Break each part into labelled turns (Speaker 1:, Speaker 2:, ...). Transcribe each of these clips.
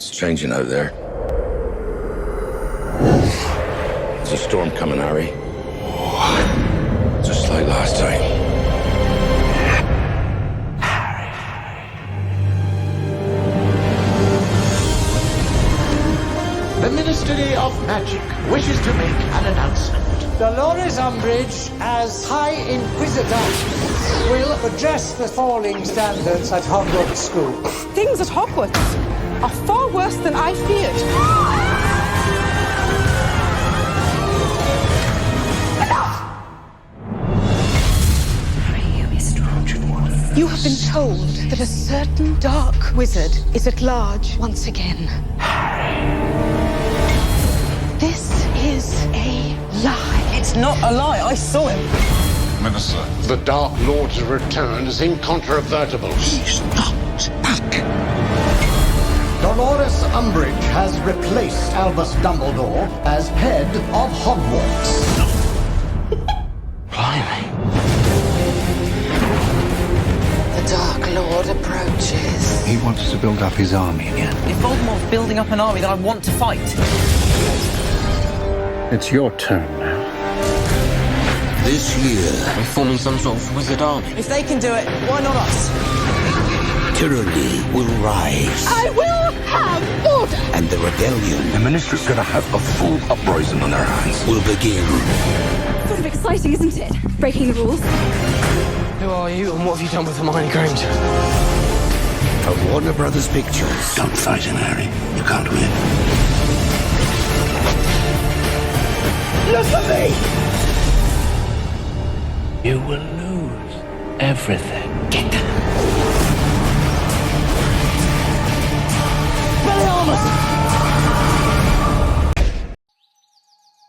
Speaker 1: It's changing out there. There's a storm coming, Harry. Just like last time.
Speaker 2: The Ministry of Magic wishes to make an announcement.
Speaker 3: Dolores Umbridge, as High Inquisitor, will address the falling standards at Hogwarts School.
Speaker 4: Things at Hogwarts are far worse than I feared. You have been told that a certain dark wizard is at large once again. This is a lie.
Speaker 5: It's not a lie. I saw him.
Speaker 6: Minister.
Speaker 2: The Dark Lord's return is incontrovertible.
Speaker 1: He's not back.
Speaker 2: Dolores Umbridge has replaced Albus Dumbledore as head of Hogwarts.
Speaker 1: Blimey.
Speaker 7: The Dark Lord approaches.
Speaker 6: He wants to build up his army again.
Speaker 5: If Voldemort's building up an army, then I want to fight.
Speaker 6: It's your turn now.
Speaker 1: This year, we're forming some sort of wizard army.
Speaker 5: If they can do it, why not us?
Speaker 1: Tyranny will rise.
Speaker 4: I will have order.
Speaker 1: And the rebellion, the Ministry's gonna have a full uprising on their hands, will begin.
Speaker 8: Sort of exciting, isn't it? Breaking the rules.
Speaker 5: Who are you and what have you done with Hermione Granger?
Speaker 1: From Warner Brothers Pictures. Don't fight him, Harry. You can't win. Look at me!
Speaker 9: You will lose everything.
Speaker 1: Get down.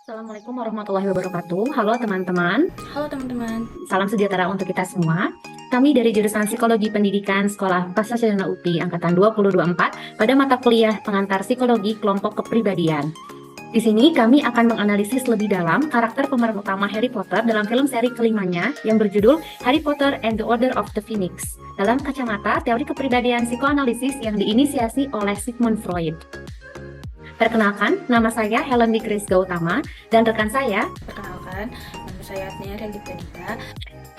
Speaker 10: Assalamualaikum warahmatullahi wabarakatuh. Halo teman-teman.
Speaker 8: Halo teman-teman.
Speaker 10: Salam sejahtera untuk kita semua. Kami dari jurusan Psikologi Pendidikan Sekolah Pascasarjana UPI angkatan 2024 pada mata kuliah pengantar psikologi kelompok kepribadian. Di sini kami akan menganalisis lebih dalam karakter pemeran utama Harry Potter dalam film seri kelimanya yang berjudul Harry Potter and the Order of the Phoenix dalam kacamata teori kepribadian psikoanalisis yang diinisiasi oleh Sigmund Freud. Perkenalkan, nama saya Helen Grace Gautama dan rekan saya.
Speaker 8: Perkenalkan, nama saya Asnia Rendita Dita.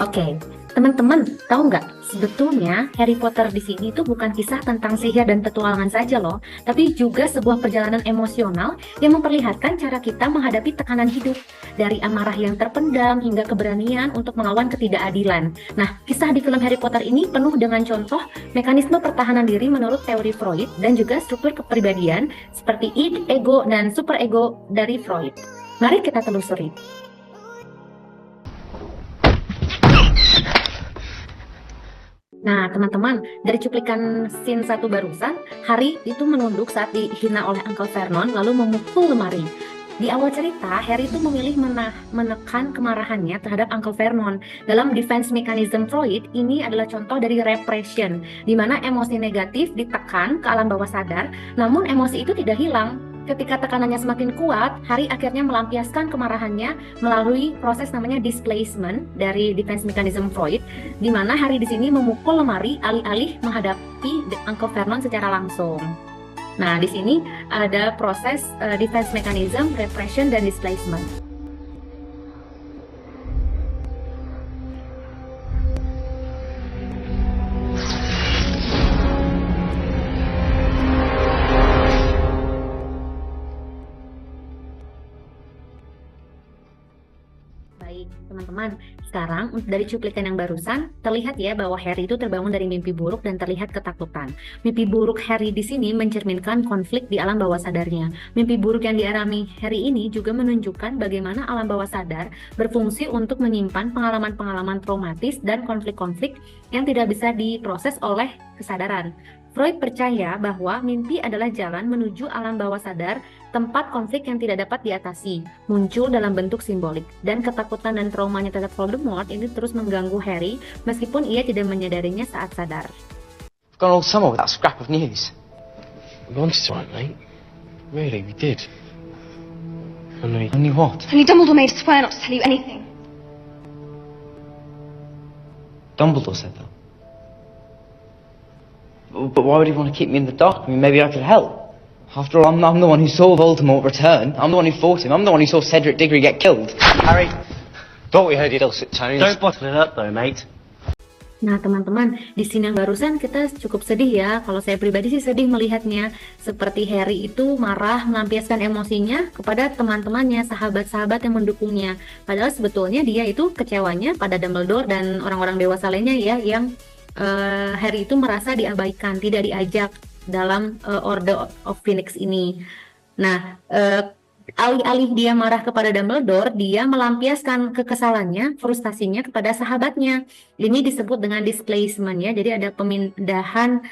Speaker 10: Oke, teman-teman, tahu nggak? Sebetulnya Harry Potter di sini itu bukan kisah tentang sihir dan petualangan saja loh, tapi juga sebuah perjalanan emosional yang memperlihatkan cara kita menghadapi tekanan hidup, dari amarah yang terpendam hingga keberanian untuk melawan ketidakadilan. Nah, kisah di film Harry Potter ini penuh dengan contoh mekanisme pertahanan diri menurut teori Freud dan juga struktur kepribadian seperti id, ego, dan superego dari Freud. Mari kita telusuri. Nah, teman-teman, dari cuplikan scene 1 barusan, Harry itu menunduk saat dihina oleh Uncle Vernon lalu memukul lemari. Di awal cerita, Harry itu memilih menekan kemarahannya terhadap Uncle Vernon. Dalam defense mechanism Freud, ini adalah contoh dari repression, di mana emosi negatif ditekan ke alam bawah sadar, namun emosi itu tidak hilang. Ketika tekanannya semakin kuat, Harry akhirnya melampiaskan kemarahannya melalui proses namanya displacement dari defense mechanism Freud, di mana Harry di sini memukul lemari alih-alih menghadapi Uncle Vernon secara langsung. Nah, di sini ada proses defense mechanism, repression, dan displacement. Baik, teman-teman, sekarang dari cuplikan yang barusan terlihat ya bahwa Harry itu terbangun dari mimpi buruk dan terlihat ketakutan. Mimpi buruk Harry di sini mencerminkan konflik di alam bawah sadarnya. Mimpi buruk yang dialami Harry ini juga menunjukkan bagaimana alam bawah sadar berfungsi untuk menyimpan pengalaman-pengalaman traumatis dan konflik-konflik yang tidak bisa diproses oleh kesadaran. Freud percaya bahwa mimpi adalah jalan menuju alam bawah sadar, tempat konflik yang tidak dapat diatasi, muncul dalam bentuk simbolik. Dan ketakutan dan traumanya terhadap Voldemort ini terus mengganggu Harry meskipun ia tidak menyadarinya saat sadar.
Speaker 5: We've gone all summer with that scrap of news.
Speaker 9: We wanted to, mate. Really, we did. Only what?
Speaker 8: Only Dumbledore made us swear not to tell you anything.
Speaker 5: Dumbledore said that. But why would he want to keep me in the dark? I mean, maybe I could help. After all, I'm the one who saw Voldemort return. I'm the one who fought him. I'm the one who saw Cedric Diggory get killed.
Speaker 9: Harry, thought we heard your dulcet tones.
Speaker 5: Don't bottle it up though, mate.
Speaker 10: Nah, teman-teman, di scene yang barusan kita cukup sedih ya. Kalau saya pribadi sih sedih melihatnya. Seperti Harry itu marah, melampiaskan emosinya kepada teman-temannya, sahabat-sahabat yang mendukungnya. Padahal sebetulnya dia itu kecewanya pada Dumbledore dan orang-orang dewasa lainnya ya, yang Harry itu merasa diabaikan, tidak diajak dalam Order of Phoenix ini. Nah, alih-alih dia marah kepada Dumbledore, dia melampiaskan kekesalannya, frustasinya kepada sahabatnya. Ini disebut dengan displacement ya. Jadi ada pemindahan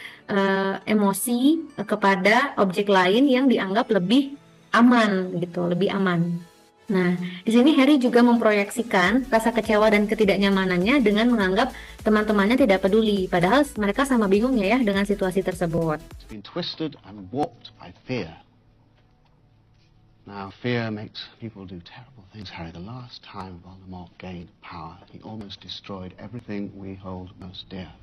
Speaker 10: emosi kepada objek lain yang dianggap lebih aman gitu, lebih aman. Nah, di sini Harry juga memproyeksikan rasa kecewa dan ketidaknyamanannya dengan menganggap teman-temannya tidak peduli, padahal mereka sama bingungnya ya dengan situasi tersebut.
Speaker 1: It's been twisted and warped by fear. Now, fear makes people do terrible things, Harry. The last time Voldemort gained power, he almost destroyed everything we hold most dear.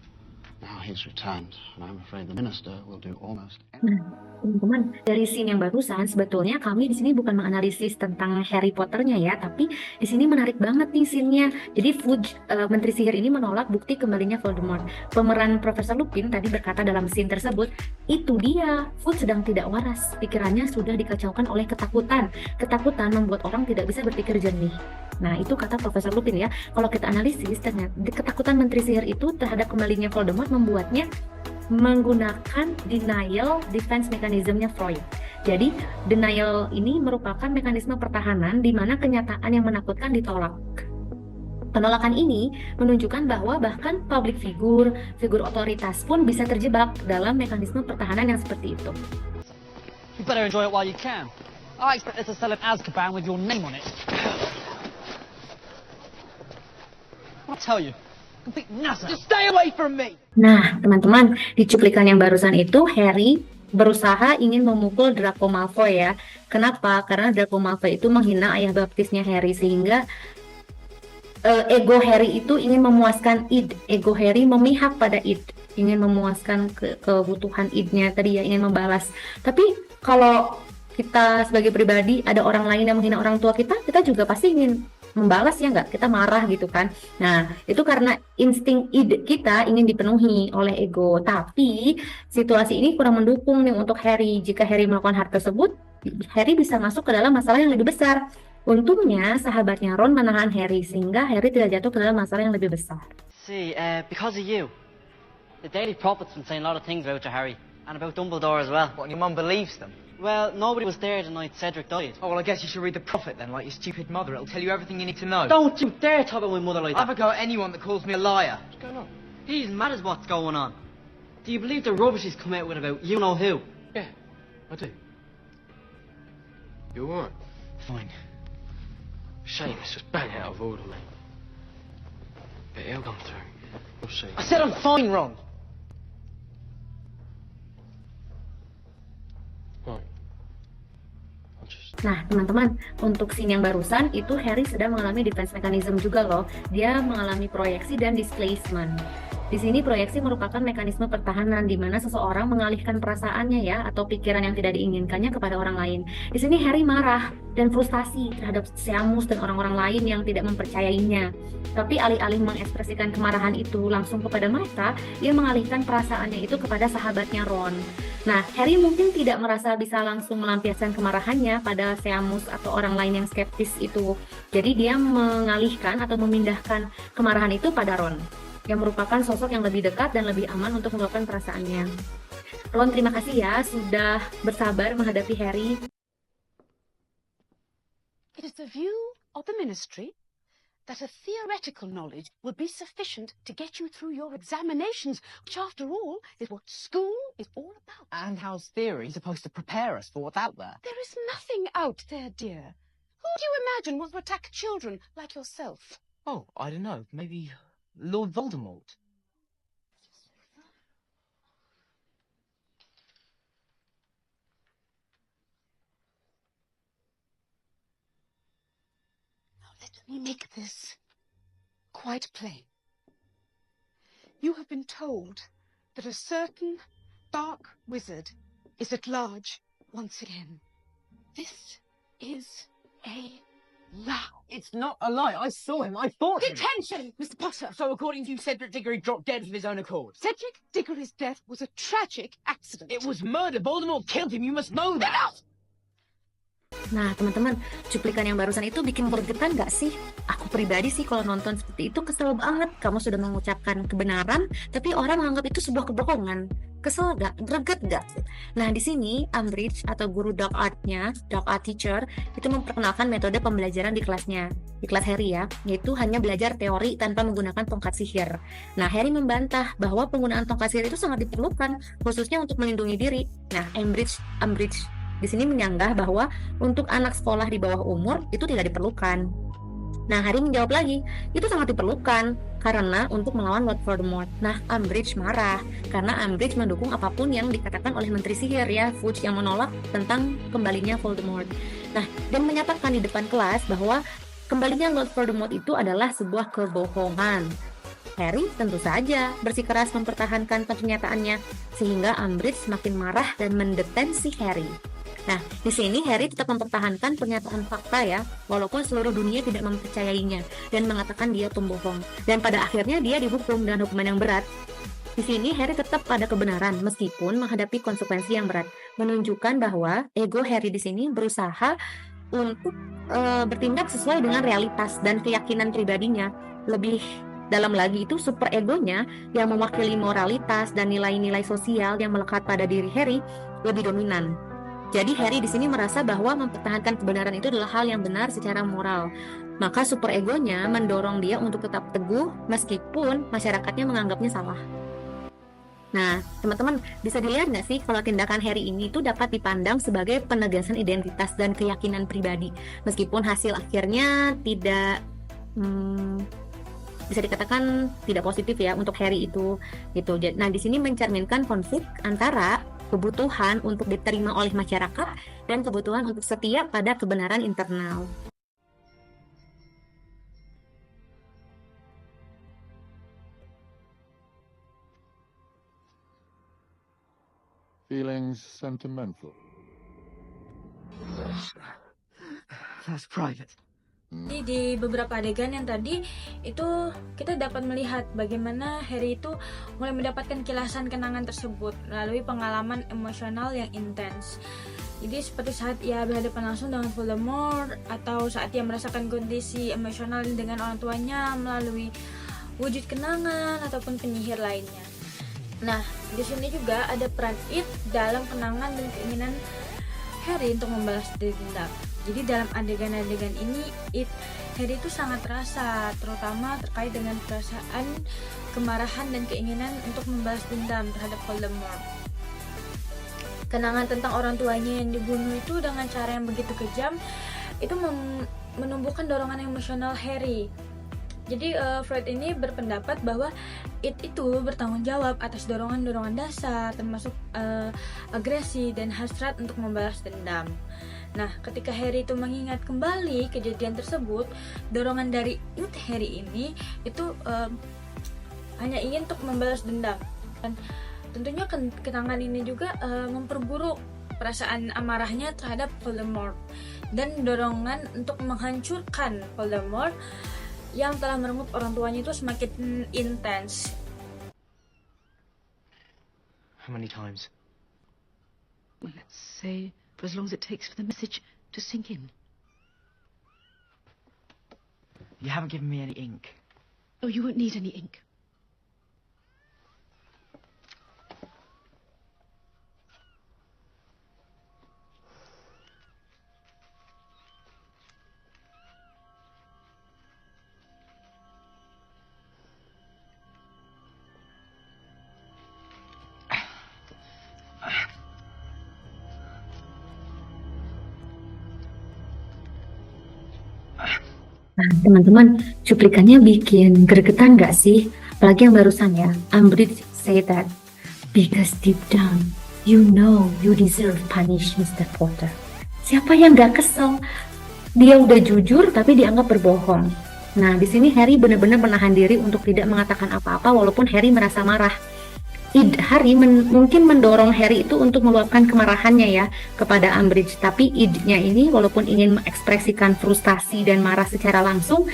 Speaker 1: Now he's returned, and I'm afraid the minister will do almost everything.
Speaker 10: Nah, teman-teman, dari scene yang barusan sebetulnya kami di sini bukan menganalisis tentang Harry Potternya ya, tapi di sini menarik banget nih scene-nya. Jadi Fudge, Menteri Sihir ini menolak bukti kembalinya Voldemort. Pemeran Profesor Lupin tadi berkata dalam scene tersebut, itu dia, Fudge sedang tidak waras, pikirannya sudah dikacaukan oleh ketakutan. Ketakutan membuat orang tidak bisa berpikir jernih. Nah, itu kata Profesor Lupin ya. Kalau kita analisis, ternyata ketakutan Menteri Sihir itu terhadap kembalinya Voldemort membuatnya menggunakan denial defense mechanism-nya Freud. Jadi, denial ini merupakan mekanisme pertahanan di mana kenyataan yang menakutkan ditolak. Penolakan ini menunjukkan bahwa bahkan public figure, figur otoritas pun bisa terjebak dalam mekanisme pertahanan yang seperti itu.
Speaker 5: You better enjoy it while you can. I expect us to sell an Azkaban with your name on it. I'll tell you. Complete NASA. Just stay away from me.
Speaker 10: Nah, teman-teman, di cuplikan yang barusan itu Harry berusaha ingin memukul Draco Malfoy ya. Kenapa? Karena Draco Malfoy itu menghina ayah baptisnya Harry sehingga ego Harry itu ingin memuaskan id. Ego Harry memihak pada id, ingin memuaskan kebutuhan idnya tadi ya, ingin membalas. Tapi kalau kita sebagai pribadi ada orang lain yang menghina orang tua kita juga pasti ingin membalas ya nggak, kita marah gitu kan. Nah, itu karena insting id kita ingin dipenuhi oleh ego. Tapi situasi ini kurang mendukung nih untuk Harry. Jika Harry melakukan hal tersebut, Harry bisa masuk ke dalam masalah yang lebih besar. Untungnya sahabatnya Ron menahan Harry sehingga Harry tidak jatuh ke dalam masalah yang lebih besar.
Speaker 5: See, because of you, the Daily Prophet's been saying a lot of things about you, Harry, and about Dumbledore as well.
Speaker 9: What, and your mum believes them?
Speaker 5: Well, nobody was there the night Cedric died.
Speaker 9: Oh, well, I guess you should read the Prophet then, like your stupid mother. It'll tell you everything you need to know.
Speaker 5: Don't you dare talk about my mother like
Speaker 9: I'll
Speaker 5: that.
Speaker 9: have a go at anyone that calls me a liar.
Speaker 5: What's going on? He's mad as what's going on. Do you believe the rubbish he's come out with about you-know-who?
Speaker 9: Yeah, I do. You alright?
Speaker 5: Fine.
Speaker 9: Shame, it's just bang out of order, mate. But he'll come through. We'll see.
Speaker 5: I said I'm fine, Ron.
Speaker 9: Right.
Speaker 10: Nah, teman-teman, untuk scene yang barusan itu Harry sedang mengalami defense mechanism juga loh. Dia mengalami proyeksi dan displacement. Di sini proyeksi merupakan mekanisme pertahanan di mana seseorang mengalihkan perasaannya ya atau pikiran yang tidak diinginkannya kepada orang lain. Di sini Harry marah dan frustasi terhadap Seamus dan orang-orang lain yang tidak mempercayainya. Tapi alih-alih mengekspresikan kemarahan itu langsung kepada mereka, dia mengalihkan perasaannya itu kepada sahabatnya Ron. Nah, Harry mungkin tidak merasa bisa langsung melampiaskan kemarahannya pada Seamus atau orang lain yang skeptis itu. Jadi dia mengalihkan atau memindahkan kemarahan itu pada Ron, yang merupakan sosok yang lebih dekat dan lebih aman untuk meluapkan perasaannya. Ron, terima kasih ya sudah bersabar menghadapi Harry.
Speaker 11: It is the view of the ministry that a theoretical knowledge would be sufficient to get you through your examinations, which after all is what school is all about.
Speaker 5: And how's theory supposed to prepare us for what's out there?
Speaker 11: There is nothing out there, dear. Who do you imagine will attack children like yourself?
Speaker 5: Oh, I don't know. Maybe Lord Voldemort.
Speaker 11: Now let me make this quite plain. You have been told that a certain dark wizard is at large once again. This is a lie.
Speaker 9: It's not a lie. I saw him. I fought him.
Speaker 11: Detention, Mr. Potter.
Speaker 9: So according to you, Cedric Diggory dropped dead of his own accord.
Speaker 11: Cedric Diggory's death was a tragic accident.
Speaker 9: It was murder. Voldemort killed him. You must know that.
Speaker 11: Enough!
Speaker 10: Nah, teman-teman, cuplikan yang barusan itu bikin gregetan nggak sih? Aku pribadi sih kalau nonton seperti itu kesel banget. Kamu sudah mengucapkan kebenaran, tapi orang menganggap itu sebuah kebohongan. Kesel nggak? Greget nggak? Nah, di sini Umbridge atau guru dark art-nya, dark art teacher, itu memperkenalkan metode pembelajaran di kelasnya, di kelas Harry ya, yaitu hanya belajar teori tanpa menggunakan tongkat sihir. Nah, Harry membantah bahwa penggunaan tongkat sihir itu sangat diperlukan, khususnya untuk melindungi diri. Nah, Umbridge di sini menyanggah bahwa untuk anak sekolah di bawah umur itu tidak diperlukan. Nah, Harry menjawab lagi, itu sangat diperlukan karena untuk melawan Lord Voldemort. Nah, Umbridge marah karena Umbridge mendukung apapun yang dikatakan oleh Menteri Sihir ya, Fudge, yang menolak tentang kembalinya Voldemort. Nah, dan menyatakan di depan kelas bahwa kembalinya Lord Voldemort itu adalah sebuah kebohongan. Harry tentu saja bersikeras mempertahankan pernyataannya sehingga Umbridge semakin marah dan mendetensi Harry. Nah, di sini Harry tetap mempertahankan pernyataan fakta ya, walaupun seluruh dunia tidak mempercayainya dan mengatakan dia pembohong. Dan pada akhirnya dia dihukum dengan hukuman yang berat. Di sini Harry tetap pada kebenaran meskipun menghadapi konsekuensi yang berat, menunjukkan bahwa ego Harry di sini berusaha untuk bertindak sesuai dengan realitas dan keyakinan pribadinya. Lebih dalam lagi itu super egonya yang mewakili moralitas dan nilai-nilai sosial yang melekat pada diri Harry lebih dominan. Jadi Harry di sini merasa bahwa mempertahankan kebenaran itu adalah hal yang benar secara moral. Maka super egonya mendorong dia untuk tetap teguh meskipun masyarakatnya menganggapnya salah. Nah, teman-teman bisa dilihat nggak sih kalau tindakan Harry ini itu dapat dipandang sebagai penegasan identitas dan keyakinan pribadi, meskipun hasil akhirnya tidak bisa dikatakan tidak positif ya untuk Harry itu gitu. Nah, di sini mencerminkan konflik antara kebutuhan untuk diterima oleh masyarakat dan kebutuhan untuk setia pada kebenaran internal.
Speaker 6: Feelings sentimental.
Speaker 9: That's private.
Speaker 12: Jadi di beberapa adegan yang tadi itu kita dapat melihat bagaimana Harry itu mulai mendapatkan kilasan kenangan tersebut melalui pengalaman emosional yang intens. Jadi seperti saat ia berhadapan langsung dengan Voldemort atau saat ia merasakan kondisi emosional dengan orang tuanya melalui wujud kenangan ataupun penyihir lainnya. Nah, di sini juga ada peran It dalam kenangan dan keinginan Harry untuk membalas dendam. Jadi dalam adegan-adegan ini Harry itu sangat terasa, terutama terkait dengan perasaan kemarahan dan keinginan untuk membalas dendam terhadap Voldemort. Kenangan tentang orang tuanya yang dibunuh itu dengan cara yang begitu kejam itu menumbuhkan dorongan emosional Harry. Jadi Freud ini berpendapat bahwa itu bertanggung jawab atas dorongan-dorongan dasar termasuk agresi dan hasrat untuk membalas dendam. Nah, ketika Harry itu mengingat kembali kejadian tersebut, dorongan dari Harry ini itu hanya ingin untuk membalas dendam. Dan tentunya kenangan ini juga memperburuk perasaan amarahnya terhadap Voldemort dan dorongan untuk menghancurkan Voldemort yang telah merenggut orang tuanya itu semakin intens.
Speaker 9: How many times?
Speaker 11: Well, let's say for as long as it takes for the message to sink in.
Speaker 9: You haven't given me any ink.
Speaker 11: Oh, you won't need any ink.
Speaker 10: Nah, teman-teman, cuplikannya bikin gregetan nggak sih? Apalagi yang barusan ya, Umbridge say that because deep down you know you deserve punish, Mr. Potter. Siapa yang nggak kesel? Dia udah jujur tapi dianggap berbohong. Nah, di sini Harry benar-benar menahan diri untuk tidak mengatakan apa-apa walaupun Harry merasa marah. Harry mungkin mendorong Harry itu untuk meluapkan kemarahannya ya kepada Umbridge, tapi ide-nya ini walaupun ingin mengekspresikan frustasi dan marah secara langsung,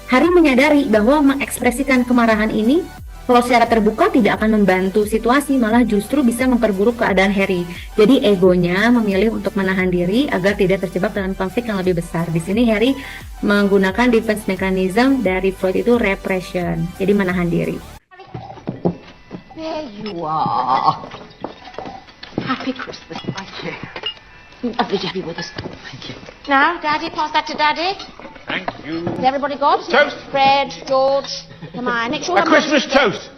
Speaker 10: Harry menyadari bahwa mengekspresikan kemarahan ini kalau secara terbuka tidak akan membantu situasi, malah justru bisa memperburuk keadaan Harry. Jadi egonya memilih untuk menahan diri agar tidak terjebak dalam konflik yang lebih besar. Di sini Harry menggunakan defense mechanism dari Freud itu repression, jadi menahan diri.
Speaker 7: There you are. Happy Christmas. Thank you. Lovely to have you with us.
Speaker 5: Thank you.
Speaker 7: Now, Daddy, pass that to Daddy.
Speaker 6: Thank you.
Speaker 7: Has everybody got?
Speaker 6: Toast.
Speaker 7: Fred, George, come on. Make sure
Speaker 6: A Christmas toast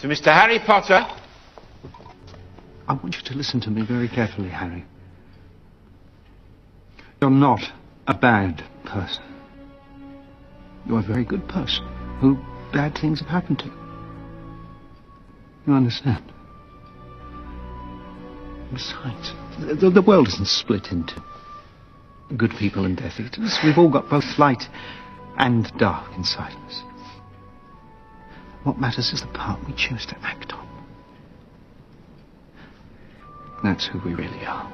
Speaker 6: to Mr. Harry Potter. I want you to listen to me very carefully, Harry. You're not a bad person. You're a very good person who bad things have happened to. You understand? Besides, the world isn't split into good people and Death Eaters. We've all got both light and dark inside us. What matters is the part we choose to act on. That's who we really are.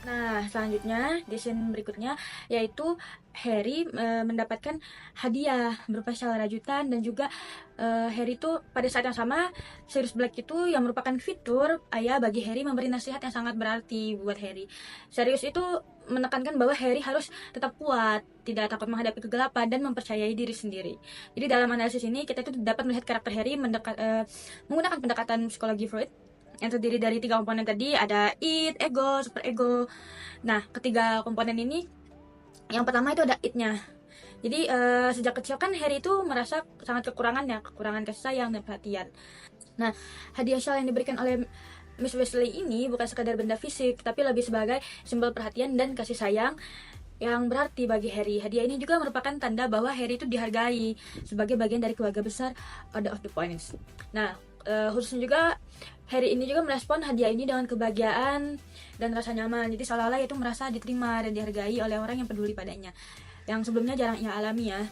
Speaker 12: Nah, selanjutnya di scene berikutnya yaitu Harry mendapatkan hadiah berupa syal rajutan, dan juga Harry itu pada saat yang sama Sirius Black itu yang merupakan fitur ayah bagi Harry memberi nasihat yang sangat berarti buat Harry. Sirius itu menekankan bahwa Harry harus tetap kuat, tidak takut menghadapi kegelapan, dan mempercayai diri sendiri. Jadi dalam analisis ini kita itu dapat melihat karakter Harry menggunakan pendekatan psikologi Freud yang terdiri dari 3 komponen tadi, ada id, ego, super ego. Nah, ketiga komponen ini, yang pertama itu ada id-nya. Jadi sejak kecil kan Harry itu merasa sangat kekurangan kasih sayang dan perhatian. Nah, hadiah syal yang diberikan oleh Miss Weasley ini bukan sekadar benda fisik, tapi lebih sebagai simbol perhatian dan kasih sayang yang berarti bagi Harry. Hadiah ini juga merupakan tanda bahwa Harry itu dihargai sebagai bagian dari keluarga besar Order of the Phoenix. Nah, khususnya juga Harry ini juga merespon hadiah ini dengan kebahagiaan dan rasa nyaman. Jadi seolah-olah itu merasa diterima dan dihargai oleh orang yang peduli padanya, yang sebelumnya jarang ia alami ya.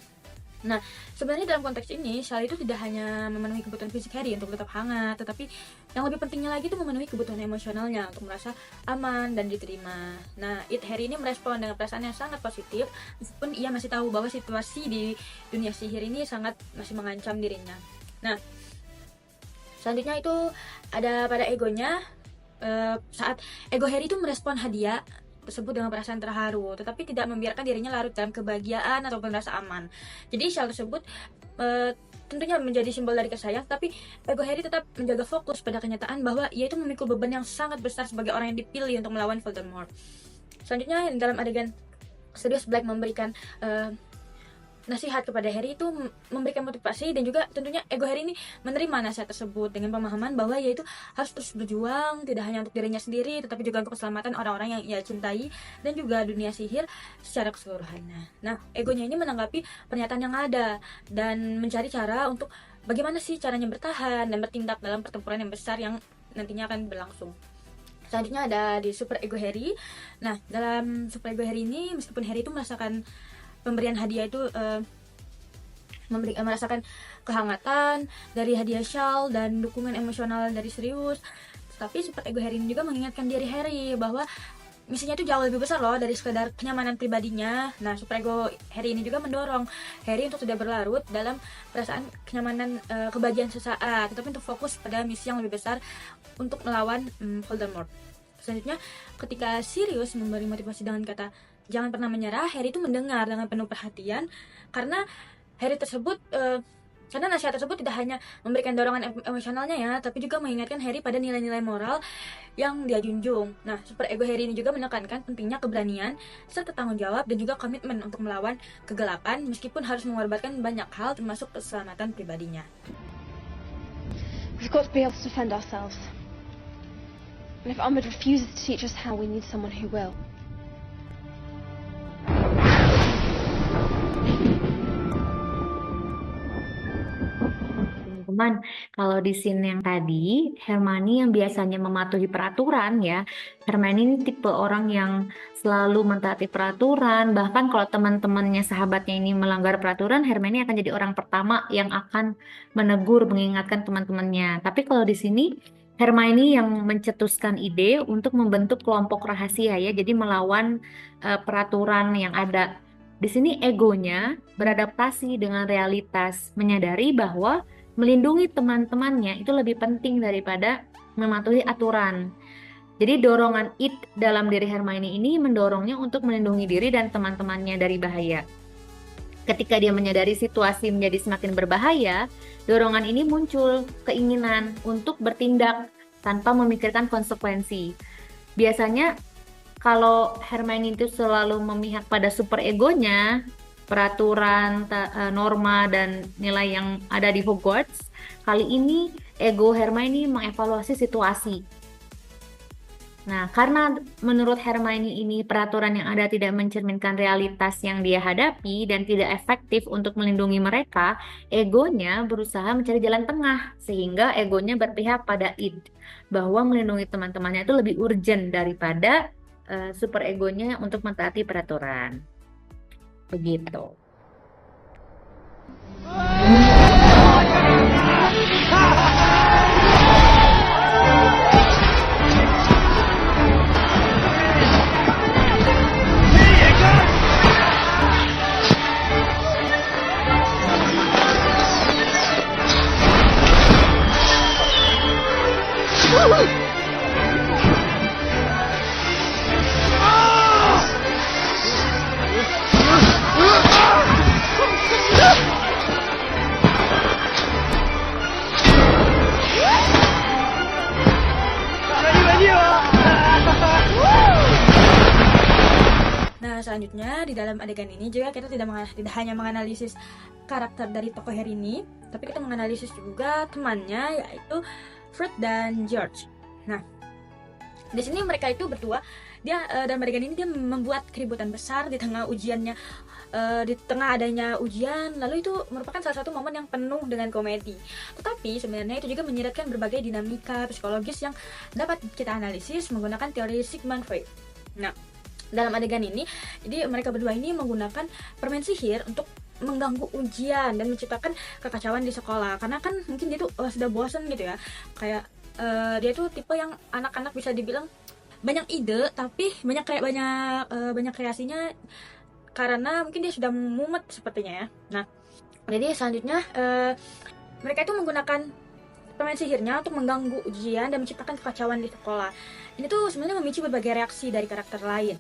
Speaker 12: Nah, sebenarnya dalam konteks ini, syal itu tidak hanya memenuhi kebutuhan fisik Harry untuk tetap hangat, tetapi yang lebih pentingnya lagi itu memenuhi kebutuhan emosionalnya untuk merasa aman dan diterima. Nah, Harry ini merespon dengan perasaan yang sangat positif, meskipun ia masih tahu bahwa situasi di dunia sihir ini masih mengancam dirinya. Nah, selanjutnya itu ada pada egonya. Saat ego Harry itu merespon hadiah tersebut dengan perasaan terharu, tetapi tidak membiarkan dirinya larut dalam kebahagiaan ataupun rasa aman. Jadi syal tersebut tentunya menjadi simbol dari kasih sayang, tapi ego Harry tetap menjaga fokus pada kenyataan bahwa ia itu memikul beban yang sangat besar sebagai orang yang dipilih untuk melawan Voldemort. Selanjutnya dalam adegan Sirius Black memberikan nasihat kepada Harry itu memberikan motivasi, dan juga tentunya ego Harry ini menerima nasihat tersebut dengan pemahaman bahwa ia itu harus terus berjuang, tidak hanya untuk dirinya sendiri tetapi juga untuk keselamatan orang-orang yang ia cintai dan juga dunia sihir secara keseluruhan. Nah, egonya ini menanggapi pernyataan yang ada dan mencari cara untuk bagaimana sih caranya bertahan dan bertindak dalam pertempuran yang besar yang nantinya akan berlangsung. Selanjutnya ada di super ego Harry. Nah, dalam super ego Harry ini, meskipun Harry itu merasakan pemberian hadiah itu merasakan kehangatan dari hadiah syal dan dukungan emosional dari Sirius, tapi super ego Harry ini juga mengingatkan diri Harry bahwa misinya itu jauh lebih besar loh dari sekedar kenyamanan pribadinya. Nah, super ego Harry ini juga mendorong Harry untuk tidak berlarut dalam perasaan kenyamanan kebahagiaan sesaat, tetapi untuk fokus pada misi yang lebih besar untuk melawan Voldemort. Selanjutnya, ketika Sirius memberi motivasi dengan kata jangan pernah menyerah, Harry itu mendengar dengan penuh perhatian karena nasihat tersebut tidak hanya memberikan dorongan emosionalnya ya, tapi juga mengingatkan Harry pada nilai-nilai moral yang dia junjung. Nah, super ego Harry ini juga menekankan pentingnya keberanian serta tanggung jawab dan juga komitmen untuk melawan kegelapan meskipun harus mengorbankan banyak hal termasuk keselamatan pribadinya.
Speaker 8: We've got to be able to defend ourselves. And if Umbridge refuses to teach us how, we need someone who will.
Speaker 10: teman-teman, kalau di scene yang tadi, Hermione yang biasanya mematuhi peraturan ya, Hermione ini tipe orang yang selalu mentaati peraturan, bahkan kalau teman-temannya, sahabatnya ini melanggar peraturan, Hermione akan jadi orang pertama yang akan menegur, mengingatkan teman-temannya. Tapi kalau di sini, Hermione yang mencetuskan ide untuk membentuk kelompok rahasia ya, jadi melawan peraturan yang ada. Di sini egonya beradaptasi dengan realitas, menyadari bahwa melindungi teman-temannya itu lebih penting daripada mematuhi aturan. Jadi dorongan it dalam diri Hermione ini mendorongnya untuk melindungi diri dan teman-temannya dari bahaya. Ketika dia menyadari situasi menjadi semakin berbahaya, dorongan ini muncul keinginan untuk bertindak tanpa memikirkan konsekuensi. Biasanya kalau Hermione itu selalu memihak pada super egonya, peraturan, norma, dan nilai yang ada di Hogwarts, kali ini ego Hermione mengevaluasi situasi. Nah, karena menurut Hermione ini peraturan yang ada tidak mencerminkan realitas yang dia hadapi dan tidak efektif untuk melindungi mereka, egonya berusaha mencari jalan tengah, sehingga egonya berpihak pada id, bahwa melindungi teman-temannya itu lebih urgent daripada super egonya untuk mentaati peraturan. Begitu.
Speaker 12: Selanjutnya di dalam adegan ini juga kita tidak hanya menganalisis karakter dari tokoh Harry ini, tapi kita menganalisis juga temannya, yaitu Fred dan George. Nah, di sini mereka itu berdua, dia dalam adegan ini dia membuat keributan besar di tengah ujiannya, di tengah adanya ujian, lalu itu merupakan salah satu momen yang penuh dengan komedi. Tetapi sebenarnya itu juga menyiratkan berbagai dinamika psikologis yang dapat kita analisis menggunakan teori Sigmund Freud. Nah, dalam adegan ini, jadi mereka berdua ini menggunakan permen sihir untuk mengganggu ujian dan menciptakan kekacauan di sekolah. Karena kan mungkin dia tuh sudah bosan gitu ya. Kayak dia tuh tipe yang anak-anak bisa dibilang banyak ide, tapi banyak kreasinya karena mungkin dia sudah mumet sepertinya ya. Nah, jadi selanjutnya mereka itu menggunakan permen sihirnya untuk mengganggu ujian dan menciptakan kekacauan di sekolah. Ini tuh sebenarnya memicu berbagai reaksi dari karakter lain,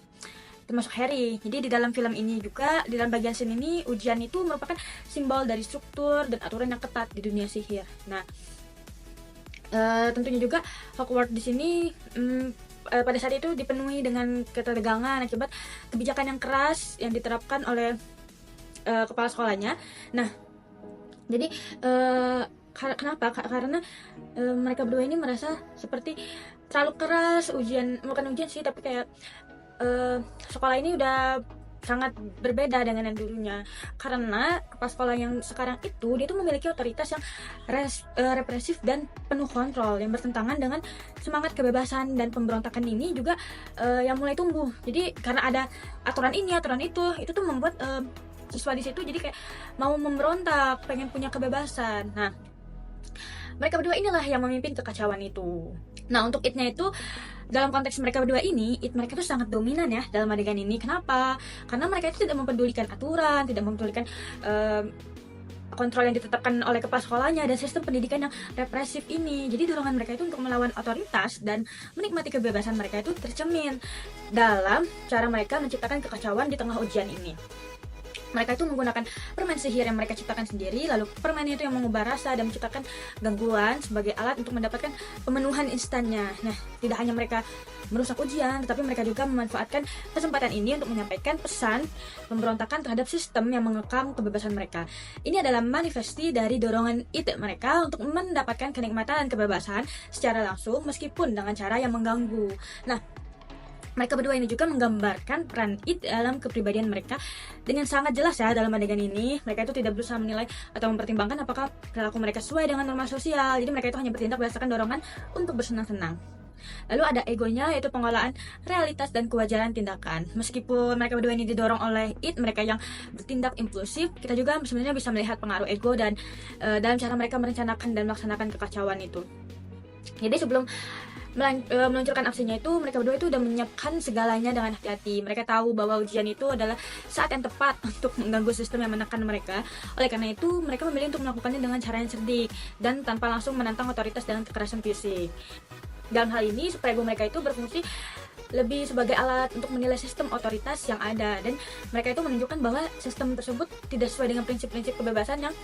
Speaker 12: termasuk Harry. Jadi di dalam film ini juga, di dalam bagian scene ini, ujian itu merupakan simbol dari struktur dan aturan yang ketat di dunia sihir. Nah, tentunya juga Hogwarts di sini pada saat itu dipenuhi dengan ketegangan akibat kebijakan yang keras yang diterapkan oleh kepala sekolahnya. Nah, jadi kenapa? Karena mereka berdua ini merasa seperti terlalu keras bukan ujian sih, tapi kayak sekolah ini udah sangat berbeda dengan yang dulunya. Karena kepala sekolah yang sekarang itu, dia tuh memiliki otoritas yang represif dan penuh kontrol, yang bertentangan dengan semangat kebebasan dan pemberontakan ini juga yang mulai tumbuh. Jadi karena ada aturan ini, aturan itu tuh membuat siswa di situ jadi kayak mau memberontak, pengen punya kebebasan. Nah, mereka berdua inilah yang memimpin kekacauan itu. Nah, untuk it-nya itu, dalam konteks mereka berdua ini, mereka itu sangat dominan ya dalam adegan ini. Kenapa? Karena mereka itu tidak mempedulikan aturan, tidak mempedulikan kontrol yang ditetapkan oleh kepala sekolahnya dan sistem pendidikan yang represif ini. Jadi dorongan mereka itu untuk melawan otoritas dan menikmati kebebasan mereka itu tercermin dalam cara mereka menciptakan kekacauan di tengah ujian ini. Mereka itu menggunakan permen sihir yang mereka ciptakan sendiri, lalu permen itu yang mengubah rasa dan menciptakan gangguan sebagai alat untuk mendapatkan pemenuhan instannya. Nah, tidak hanya mereka merusak ujian, tetapi mereka juga memanfaatkan kesempatan ini untuk menyampaikan pesan pemberontakan terhadap sistem yang mengekang kebebasan mereka. Ini adalah manifesti dari dorongan ide mereka untuk mendapatkan kenikmatan dan kebebasan secara langsung meskipun dengan cara yang mengganggu. Nah, Mereka berdua ini juga menggambarkan peran It dalam kepribadian mereka dengan sangat jelas ya. Dalam adegan ini mereka itu tidak berusaha menilai atau mempertimbangkan apakah perilaku mereka sesuai dengan norma sosial. Jadi mereka itu hanya bertindak berdasarkan dorongan untuk bersenang-senang. Lalu ada egonya, yaitu pengolahan realitas dan kewajaran tindakan. Meskipun mereka berdua ini didorong oleh It, mereka yang bertindak impulsif, kita juga sebenarnya bisa melihat pengaruh ego dan dalam cara mereka merencanakan dan melaksanakan kekacauan itu. Jadi sebelum meluncurkan aksinya itu, mereka berdua itu udah menyiapkan segalanya dengan hati-hati. Mereka tahu bahwa ujian itu adalah saat yang tepat untuk mengganggu sistem yang menekan mereka. Oleh karena itu, mereka memilih untuk melakukannya dengan cara yang cerdik dan tanpa langsung menantang otoritas dengan kekerasan fisik. Dalam hal ini, super ego mereka itu berfungsi lebih sebagai alat untuk menilai sistem otoritas yang ada, dan mereka itu menunjukkan bahwa sistem tersebut tidak sesuai dengan prinsip-prinsip kebebasan yang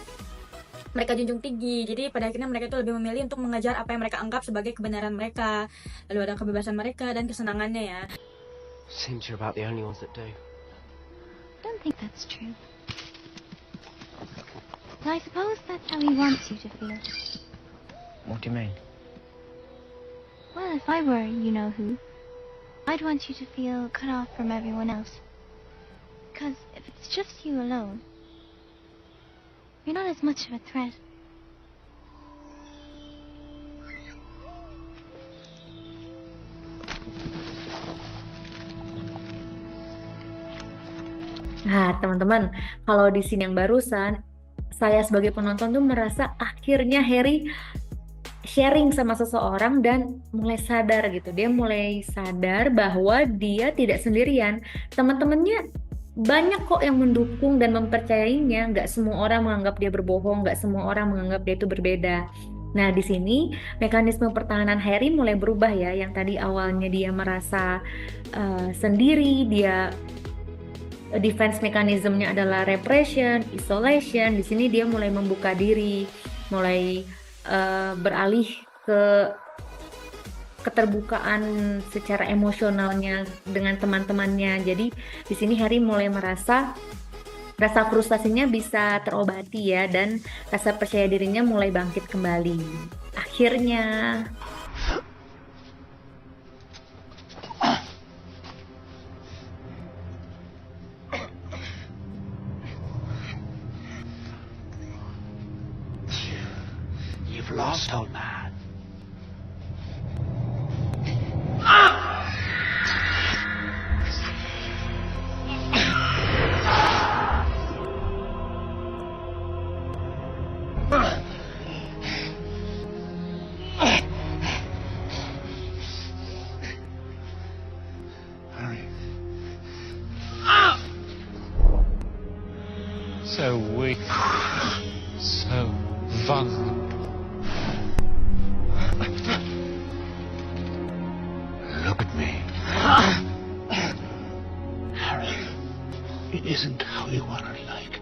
Speaker 12: mereka junjung tinggi. Jadi pada akhirnya mereka itu lebih memilih untuk mengejar apa yang mereka anggap sebagai kebenaran mereka. Lalu ada kebebasan mereka dan kesenangannya ya.
Speaker 9: Seems you're about the only ones that do.
Speaker 13: I don't think that's true. I suppose that's how he wants you to feel.
Speaker 9: What do you mean?
Speaker 13: Well, if I were you-know-who, I'd want you to feel cut off from everyone else. Because if it's just you alone, you're not as much of a threat.
Speaker 10: Nah, teman-teman, kalau di scene yang barusan, saya sebagai penonton tuh merasa akhirnya Harry sharing sama seseorang dan mulai sadar gitu. Dia mulai sadar bahwa dia tidak sendirian. Teman-temannya banyak kok yang mendukung dan mempercayainya. Nggak semua orang menganggap dia berbohong, nggak semua orang menganggap dia itu berbeda. Nah, di sini mekanisme pertahanan Harry mulai berubah ya. Yang tadi awalnya dia merasa sendiri, dia defense mekanismenya adalah repression, isolation. Di sini dia mulai membuka diri, mulai beralih ke keterbukaan secara emosionalnya dengan teman-temannya. Jadi di sini Harry mulai merasa rasa frustasinya bisa terobati ya, dan rasa percaya dirinya mulai bangkit kembali. Akhirnya
Speaker 1: You've lost, old man. Harry.
Speaker 14: So weak, so vulnerable.
Speaker 1: Look at me. Harry, it isn't how you are like.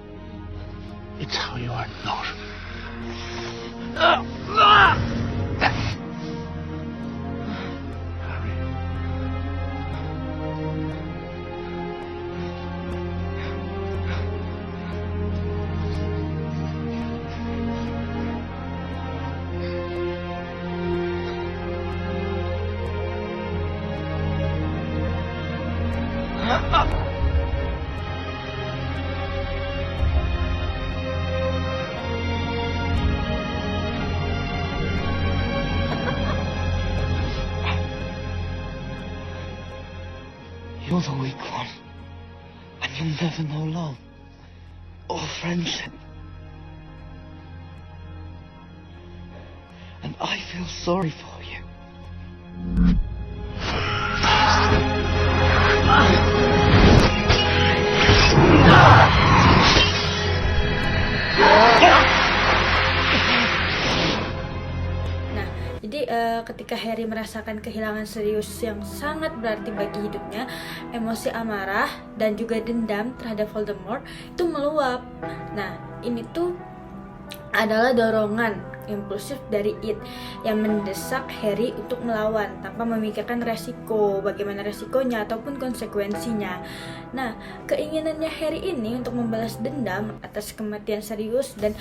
Speaker 1: It's how you are not.
Speaker 15: You're the weak one, and you'll never know love or friendship. And I feel sorry for you.
Speaker 12: Jadi ketika Harry merasakan kehilangan serius yang sangat berarti bagi hidupnya, emosi amarah dan juga dendam terhadap Voldemort itu meluap. Nah, ini tuh adalah dorongan impulsif dari It yang mendesak Harry untuk melawan tanpa memikirkan resiko, bagaimana resikonya ataupun konsekuensinya. Nah, keinginannya Harry ini untuk membalas dendam atas kematian serius dan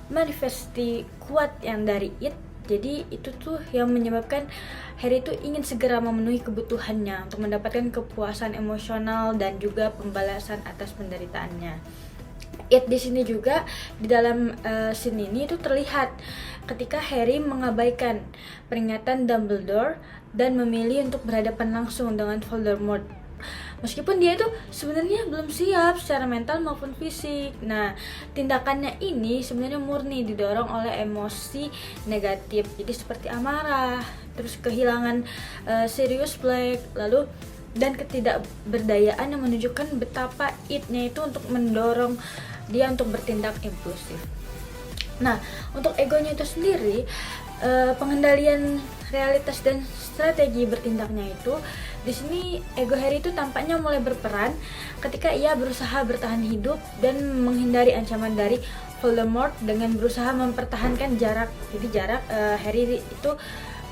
Speaker 12: manifesti kuat yang dari It Jadi itu tuh yang menyebabkan Harry itu ingin segera memenuhi kebutuhannya untuk mendapatkan kepuasan emosional dan juga pembalasan atas penderitaannya. It di sini juga di dalam scene ini itu terlihat ketika Harry mengabaikan peringatan Dumbledore dan memilih untuk berhadapan langsung dengan Voldemort. Meskipun dia itu sebenarnya belum siap secara mental maupun fisik. Nah, tindakannya ini sebenarnya murni didorong oleh emosi negatif. Jadi seperti amarah, terus kehilangan Sirius Black, lalu dan ketidakberdayaan yang menunjukkan betapa it-nya itu untuk mendorong dia untuk bertindak impulsif. Nah, untuk egonya itu sendiri, pengendalian realitas dan strategi bertindaknya itu di sini ego Harry itu tampaknya mulai berperan ketika ia berusaha bertahan hidup dan menghindari ancaman dari Voldemort dengan berusaha mempertahankan jarak. Jadi jarak Harry itu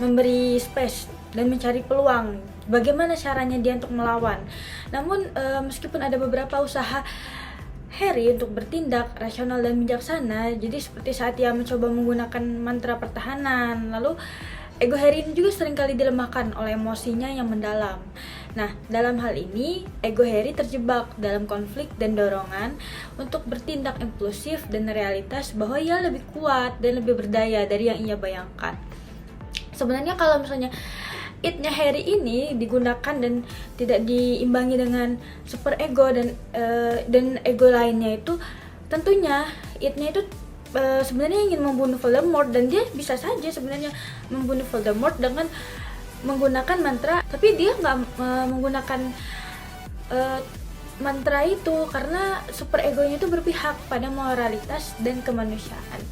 Speaker 12: memberi space dan mencari peluang bagaimana caranya dia untuk melawan. Namun meskipun ada beberapa usaha Harry untuk bertindak rasional dan bijaksana, jadi seperti saat ia mencoba menggunakan mantra pertahanan, lalu ego Harry ini juga seringkali dilemahkan oleh emosinya yang mendalam. Nah, dalam hal ini, ego Harry terjebak dalam konflik dan dorongan untuk bertindak impulsif dan realitas bahwa ia lebih kuat dan lebih berdaya dari yang ia bayangkan. Sebenarnya kalau misalnya it-nya Harry ini digunakan dan tidak diimbangi dengan super ego dan ego lainnya itu, tentunya it-nya itu sebenarnya ingin membunuh Voldemort, dan dia bisa saja sebenarnya membunuh Voldemort dengan menggunakan mantra, tapi dia nggak menggunakan mantra itu karena super egonya itu berpihak pada moralitas dan kemanusiaan.